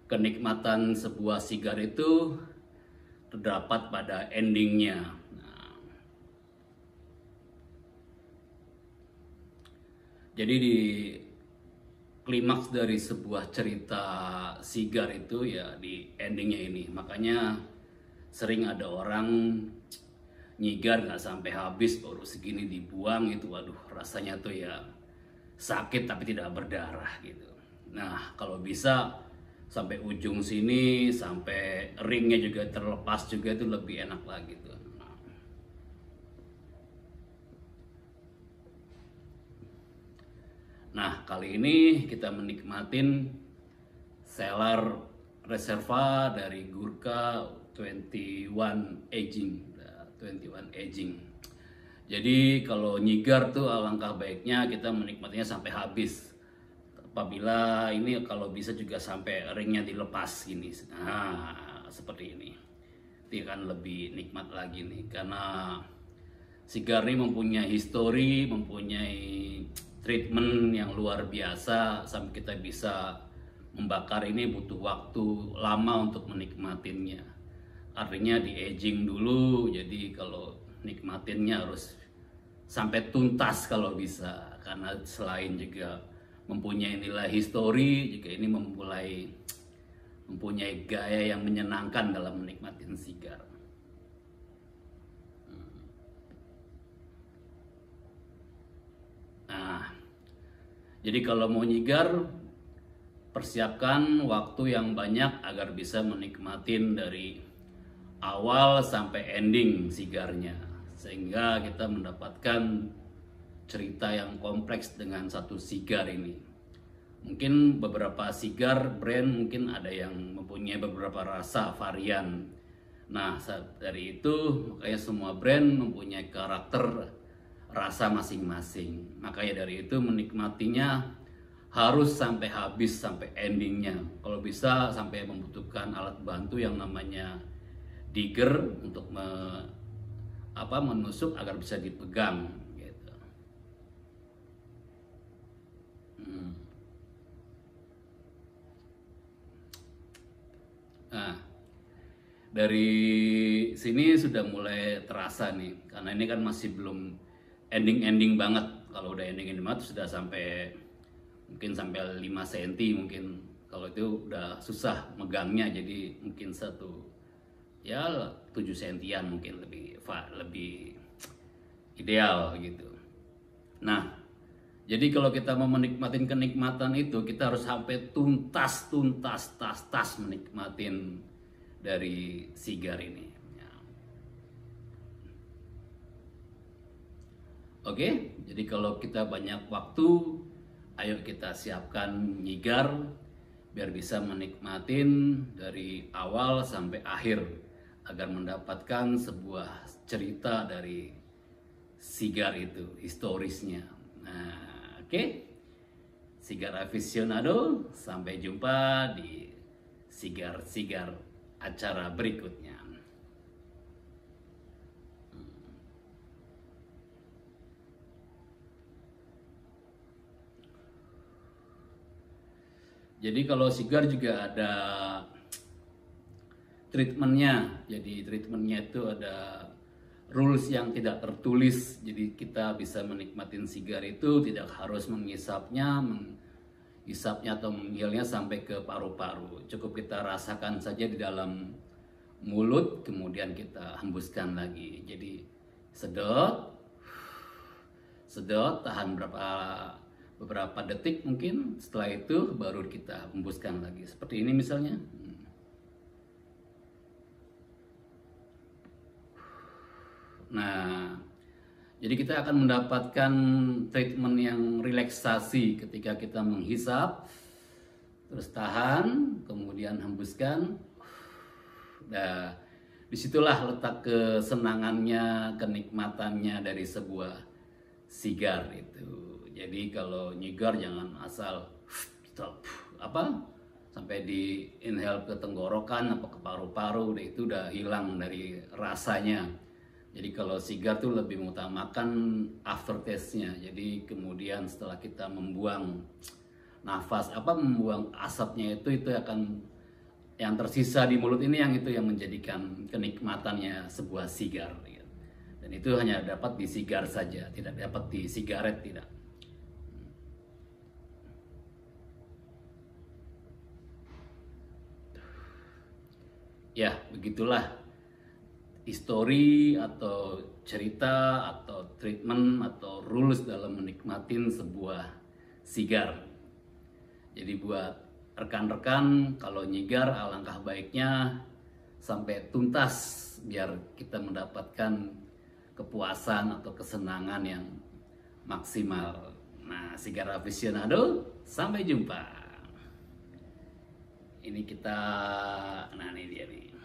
kenikmatan sebuah sigar itu terdapat pada endingnya. Nah, jadi di klimaks dari sebuah cerita sigar itu ya di endingnya ini. Makanya sering ada orang nyigar nggak sampai habis baru segini dibuang itu, waduh rasanya tuh ya sakit tapi tidak berdarah gitu. Nah kalau bisa sampai ujung sini, sampai ringnya juga terlepas juga itu lebih enak lagi tuh. Nah kali ini kita menikmatin Cellar Reserva dari Gurkha 21 Aging. 21 Aging. Jadi kalau nyigar tuh alangkah baiknya kita menikmatinya sampai habis. Apabila ini kalau bisa juga sampai ringnya dilepas gini. Nah, seperti ini. Itu kan lebih nikmat lagi nih karena sigar ini mempunyai histori, mempunyai treatment yang luar biasa sampai kita bisa membakar ini butuh waktu lama untuk menikmatinya. Artinya di aging dulu, jadi kalau nikmatinnya harus sampai tuntas kalau bisa. Karena selain juga mempunyai nilai histori, juga ini mempunyai gaya yang menyenangkan dalam menikmatin sigar. Nah, jadi kalau mau nyigar, persiapkan waktu yang banyak agar bisa menikmatin dari awal sampai ending sigarnya, sehingga kita mendapatkan cerita yang kompleks dengan satu sigar ini. Mungkin beberapa sigar brand mungkin ada yang mempunyai beberapa rasa varian. Nah dari itu makanya semua brand mempunyai karakter rasa masing-masing. Makanya dari itu menikmatinya harus sampai habis, sampai endingnya. Kalau bisa sampai membutuhkan alat bantu yang namanya digger untuk menusuk agar bisa dipegang gitu. Nah dari sini sudah mulai terasa nih karena ini kan masih belum ending banget. Kalau udah ending banget sudah sampai mungkin sampai 5 cm mungkin. Kalau itu udah susah megangnya, jadi mungkin ya 7 sentian mungkin lebih ideal gitu. Nah, jadi kalau kita mau menikmatin kenikmatan itu kita harus sampai tuntas menikmatin dari sigar ini. Ya. Oke, jadi kalau kita banyak waktu, ayo kita siapkan nyigar biar bisa menikmatin dari awal sampai akhir agar mendapatkan sebuah cerita dari sigar itu, historisnya. Nah, oke. Sigar aficionado, sampai jumpa di sigar-sigar acara berikutnya. Jadi kalau sigar juga ada treatmentnya. Jadi treatmentnya itu ada rules yang tidak tertulis. Jadi kita bisa menikmatin sigar itu tidak harus mengisapnya atau menghilnya sampai ke paru-paru. Cukup kita rasakan saja di dalam mulut, kemudian kita hembuskan lagi. Jadi sedot, tahan beberapa detik mungkin. Setelah itu baru kita hembuskan lagi. Seperti ini misalnya. Nah, jadi kita akan mendapatkan treatment yang relaksasi ketika kita menghisap, terus tahan, kemudian hembuskan. Nah, disitulah letak kesenangannya, kenikmatannya dari sebuah sigar itu. Jadi kalau nyigar jangan asal sampai di inhale ke tenggorokan apa ke paru-paru, itu udah hilang dari rasanya. Jadi kalau sigar tuh lebih mengutamakan aftertaste-nya. Jadi kemudian setelah kita membuang nafas, membuang asapnya itu akan yang tersisa di mulut ini yang itu yang menjadikan kenikmatannya sebuah sigar. Dan itu hanya dapat di sigar saja, tidak dapat di sigaret, tidak. Ya, begitulah histori atau cerita atau treatment atau rules dalam menikmatin sebuah sigar. Jadi buat rekan-rekan, kalau nyigar alangkah baiknya sampai tuntas biar kita mendapatkan kepuasan atau kesenangan yang maksimal. Nah, sigar aficionado, sampai jumpa. Ini kita, nah ini dia nih.